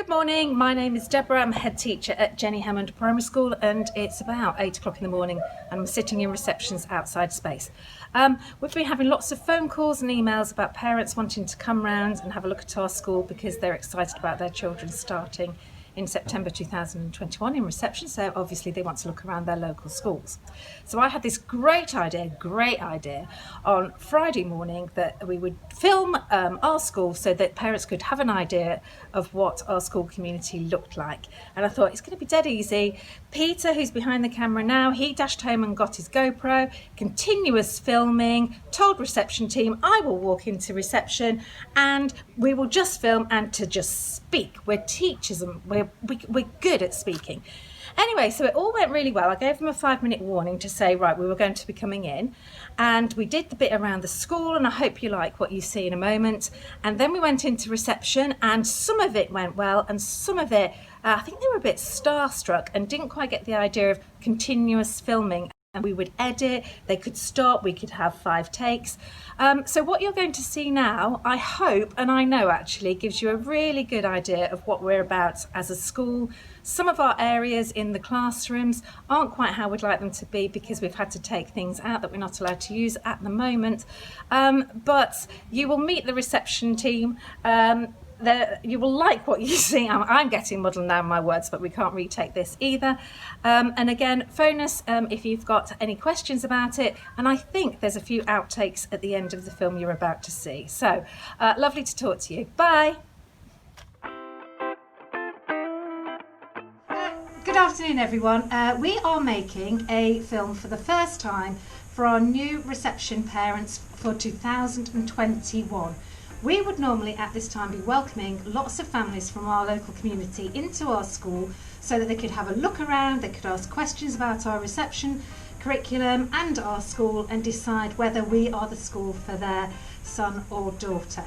Good morning, my name is Deborah, I'm head teacher at Jenny Hammond Primary School and it's about 8 o'clock in the morning and I'm sitting in reception's outside space. We've been having lots of phone calls and emails about parents wanting to come round and have a look at our school because they're excited about their children starting in September 2021 in reception, so obviously they want to look around their local schools. So I had this great idea on Friday morning that we would film our school so that parents could have an idea of what our school community looked like. And I thought it's going to be dead easy. Peter, who's behind the camera now, he dashed home and got his GoPro, continuous filming, told reception team I will walk into reception and we will just film and to just speak. We're teachers and we're good at speaking. Anyway, so it all went really well. I gave them a 5-minute warning to say, right, we were going to be coming in, and we did the bit around the school, and I hope you like what you see in a moment. And then we went into reception, and some of it went well, and some of it, I think they were a bit starstruck and didn't quite get the idea of continuous filming. And we would edit, they could stop, we could have 5 takes. So what you're going to see now, I hope, and I know actually, gives you a really good idea of what we're about as a school. Some of our areas in the classrooms aren't quite how we'd like them to be because we've had to take things out that we're not allowed to use at the moment. But you will meet the reception team. You will like what you see. I'm getting muddled now in my words, but we can't retake this either. And again, phone us if you've got any questions about it. And I think there's a few outtakes at the end of the film you're about to see. So lovely to talk to you. Bye. Good afternoon, everyone. We are making a film for the first time for our new reception parents for 2021. We would normally at this time be welcoming lots of families from our local community into our school so that they could have a look around, they could ask questions about our reception curriculum and our school and decide whether we are the school for their son or daughter.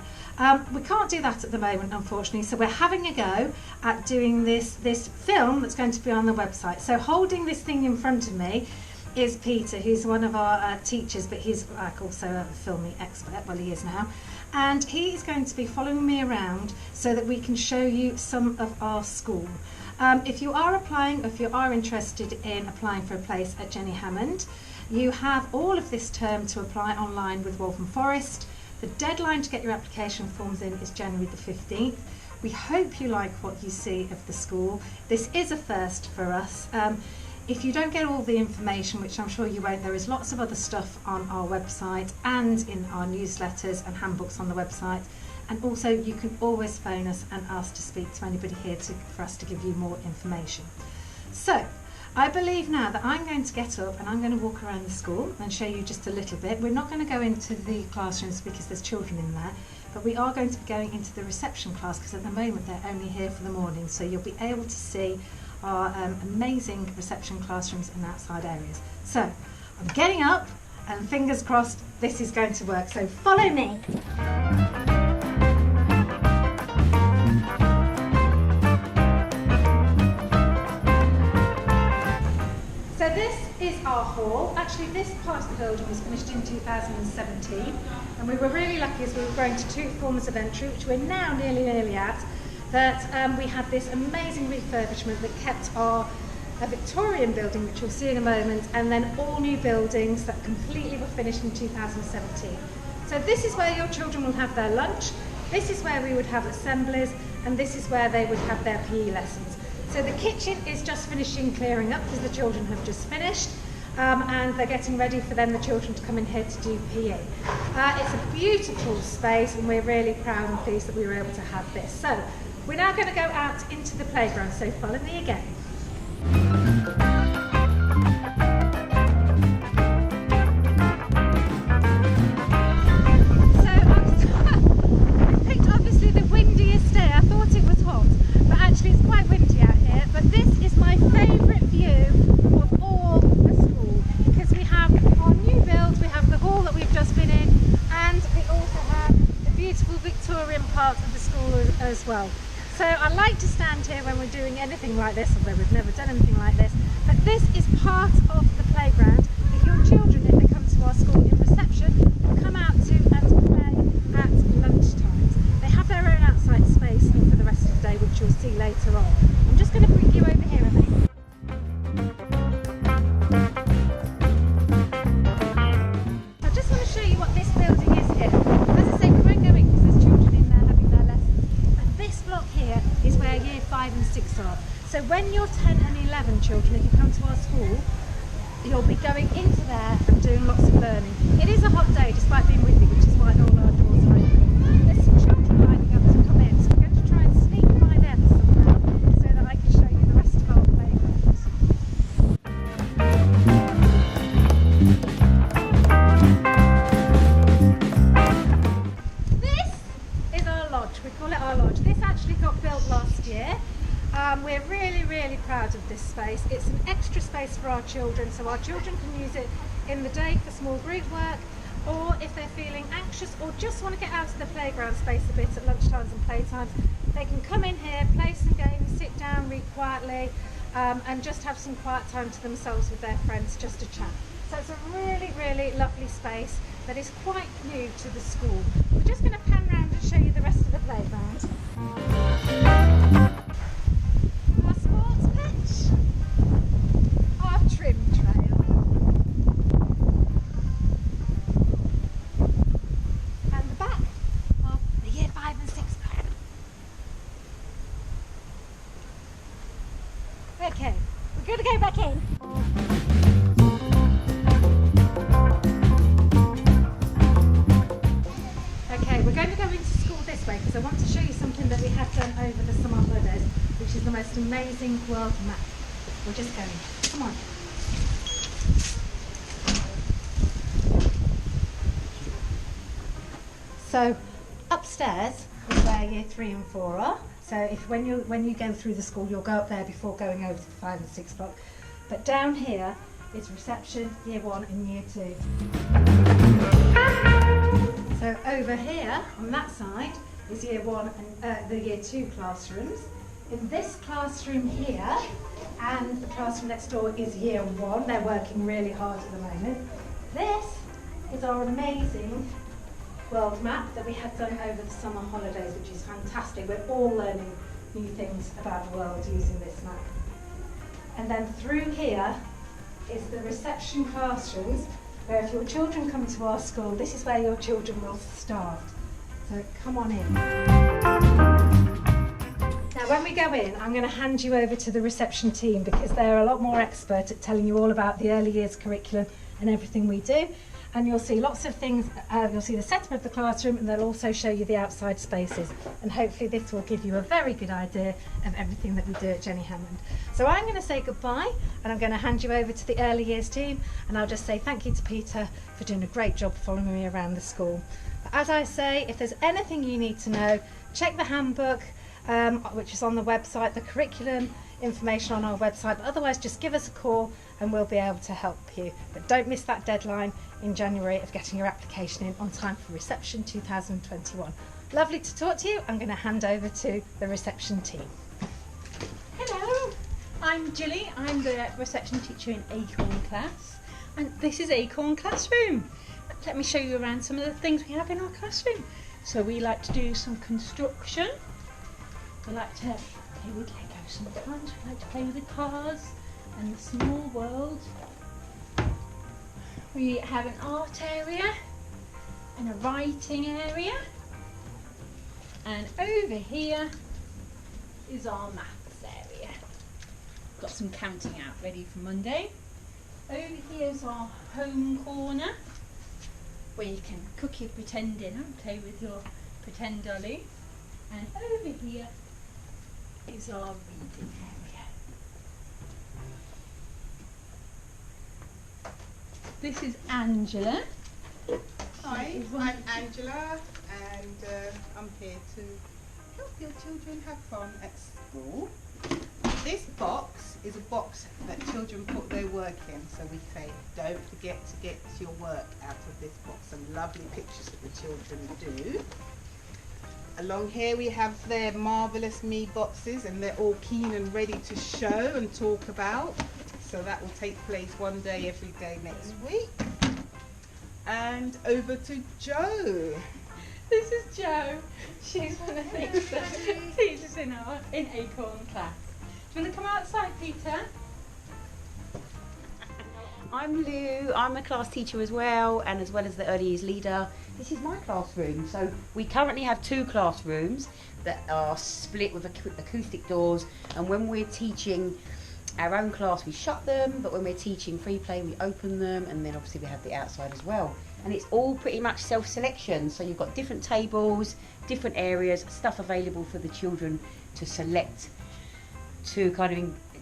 We can't do that at the moment, unfortunately, so we're having a go at doing this film that's going to be on the website. So holding this thing in front of me is Peter, who's one of our teachers, but he's also a filming expert, well he is now. And he is going to be following me around so that we can show you some of our school. If you are applying, or if you are interested in applying for a place at Jenny Hammond, you have all of this term to apply online with Waltham Forest. The deadline to get your application forms in is January the 15th. We hope you like what you see of the school. This is a first for us. If you don't get all the information, which I'm sure you won't, there is lots of other stuff on our website and in our newsletters and handbooks on the website. And also you can always phone us and ask to speak to anybody here for us to give you more information. So I believe now that I'm going to get up and I'm going to walk around the school and show you just a little bit. We're not going to go into the classrooms because there's children in there, but we are going to be going into the reception class because at the moment they're only here for the morning, so you'll be able to see our amazing reception classrooms and outside areas. So I'm getting up and fingers crossed this is going to work, so follow me. So this is our hall. Actually this part of the building was finished in 2017 and we were really lucky as we were going to 2 forms of entry, which we're now nearly at, that we had this amazing refurbishment that kept our Victorian building, which you'll see in a moment, and then all new buildings that completely were finished in 2017. So this is where your children will have their lunch, this is where we would have assemblies, and this is where they would have their PE lessons. So the kitchen is just finishing clearing up because the children have just finished. And they're getting ready for then the children to come in here to do PE. It's a beautiful space and we're really proud and pleased that we were able to have this. So we're now going to go out into the playground, so follow me again. So I picked obviously the windiest day. I thought it was hot, but actually it's quite windy out here. But this is my favourite view of all the school because we have our new build, we have the hall that we've just been in, and we also have the beautiful Victorian part of the school as well. So I like to stand here when we're doing anything like this, although we've never done anything like this, but this is part of the playground. If your children, if they come to our school in reception, will come out to and play at lunch times. They have their own outside space for the rest of the day with which you'll see later on. I'm just going to bring you over here, I think. I just want to show you what this building is here. As I say, we won't go in because there's children in there having their lessons. And this block here is where year 5 and 6 are. So when you're 10 and 11 children, if you come to our school, you'll be going into there and doing lots of learning. It is a hot day despite being windy, which is why all our doors are open. There's some children lining up to come in, so we're going to try and sneak by them somehow so that I can show you the rest of our playground. This is our lodge. We call it our lodge. This actually got built last year. We're really proud of this space. It's an extra space for our children, so our children can use it in the day for small group work, or if they're feeling anxious or just want to get out of the playground space a bit at lunchtimes and playtimes, they can come in here, play some games, sit down, read quietly, and just have some quiet time to themselves with their friends just to chat. So it's a really lovely space that is quite new to the school. We're just going to pan around and show you the rest of the playground. Our sports pitch, our trim trail, and the back of the year 5 and 6 club. Okay, we're going to go back in. Okay, we're going to go into school this way because I want to show you something that we have done over the summer holidays, which is the most amazing world map. We're just going. Come on. So upstairs is where year 3 and 4 are. So if when you go through the school, you'll go up there before going over to the 5 and 6 block. But down here is reception, year 1 and year 2. So over here on that side is year 1 and the year 2 classrooms. In this classroom here and the classroom next door is year 1. They're working really hard at the moment. This is our amazing world map that we have done over the summer holidays, which is fantastic. We're all learning new things about the world using this map. And then through here is the reception classrooms, where if your children come to our school, this is where your children will start. So come on in. Now when we go in, I'm going to hand you over to the reception team because they're a lot more expert at telling you all about the early years curriculum and everything we do. And you'll see lots of things, you'll see the setup of the classroom, and they'll also show you the outside spaces. And hopefully this will give you a very good idea of everything that we do at Jenny Hammond. So I'm going to say goodbye, and I'm going to hand you over to the early years team, and I'll just say thank you to Peter for doing a great job following me around the school. But as I say, if there's anything you need to know, check the handbook, which is on the website, the curriculum information on our website, but otherwise just give us a call and we'll be able to help you. But don't miss that deadline in January of getting your application in on time for reception 2021. Lovely to talk to you. I'm going to hand over to the reception team. Hello, I'm Gilly. I'm the reception teacher in Acorn class, and this is Acorn classroom. Let me show you around some of the things we have in our classroom. So we like to do some construction. We like to play with Lego sometimes. We like to play with the cars and the small world. We have an art area and a writing area. And over here is our maths area. Got some counting out ready for Monday. Over here is our home corner, where you can cook your pretend dinner and play with your pretend dolly. And over here is our reading area. This is Angela. Hi, I'm Angela, and I'm here to help your children have fun at school. This box is a box that children put their work in, so we say don't forget to get your work out of this box. Some lovely pictures that the children do. Along here we have their Marvellous Me boxes, and they're all keen and ready to show and talk about. So that will take place one day every day next week. And over to Jo. This is Jo. She's one of the teachers in Acorn class. Do you want to come outside, Peter? I'm Lou, I'm a class teacher as well, and as well as the early years leader. This is my classroom. So we currently have 2 classrooms that are split with acoustic doors, and when we're teaching our own class we shut them, but when we're teaching free play we open them, and then obviously we have the outside as well. And it's all pretty much self-selection, so you've got different tables, different areas, stuff available for the children to select, to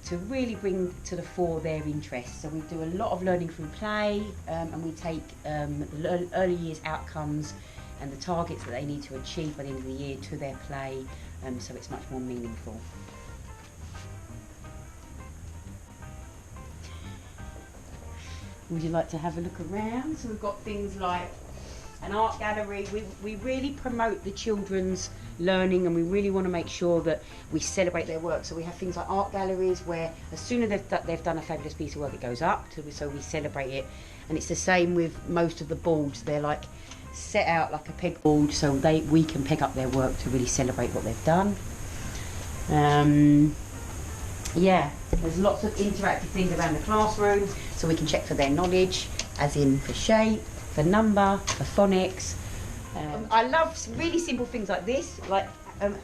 to really bring to the fore their interests. So we do a lot of learning through play, and we take the early years outcomes and the targets that they need to achieve by the end of the year to their play, so it's much more meaningful. Would you like to have a look around? So we've got things like an art gallery. We really promote the children's learning, and we really want to make sure that we celebrate their work. So we have things like art galleries where as soon as they've done a fabulous piece of work, it goes up, so we celebrate it. And it's the same with most of the boards. They're like set out like a peg board, so we can peg up their work to really celebrate what they've done. Yeah, there's lots of interactive things around the classroom, so we can check for their knowledge, as in for shape, for number, for phonics. I love really simple things like this, like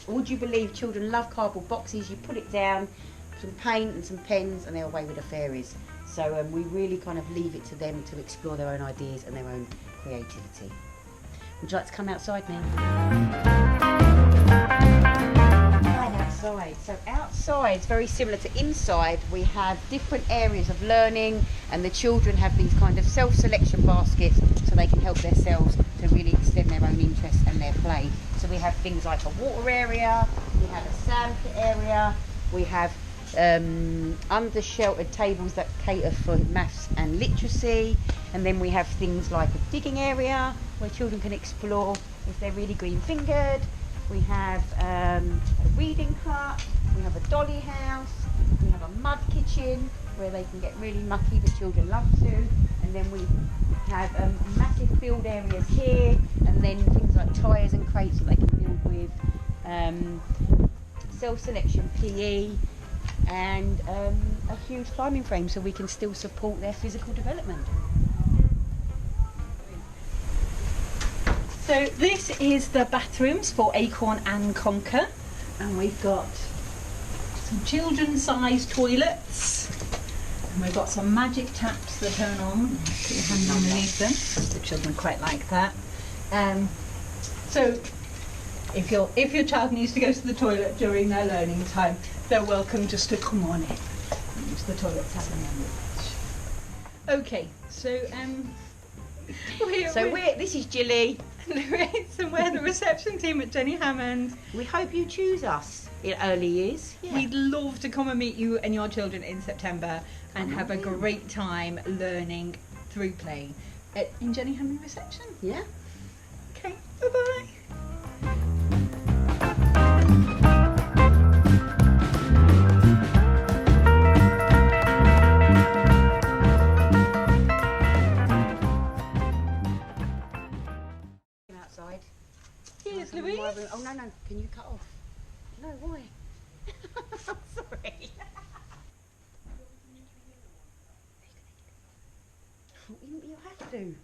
would you believe children love cardboard boxes? You put it down, some paint and some pens, and they're away with the fairies. So we really kind of leave it to them to explore their own ideas and their own creativity. Would you like to come outside now? Outside. So outside is very similar to inside. We have different areas of learning, and the children have these kind of self-selection baskets so they can help themselves to really extend their own interests and their play. So we have things like a water area, we have a sand pit area, we have under sheltered tables that cater for maths and literacy, and then we have things like a digging area where children can explore if they're really green fingered. We have a reading hut, we have a dolly house, we have a mud kitchen where they can get really mucky, the children love to, and then we have massive field areas here, and then things like tyres and crates that they can build with, self-selection PE, and a huge climbing frame so we can still support their physical development. So this is the bathrooms for Acorn and Conquer, and we've got some children-sized toilets, and we've got some magic taps that turn on. Put your hand underneath them. The children quite like that. So if your child needs to go to the toilet during their learning time, they're welcome just to come on in and use the toilet tap on the edge. Okay, so this is Jilly. And we're the reception team at Jenny Hammond. We hope you choose us in early years. Yeah. We'd love to come and meet you and your children in September and have a great time learning through play in Jenny Hammond reception. Yeah. Okay, bye-bye. Here's Louise. Oh no, can you cut off? No, why? Sorry. You have to.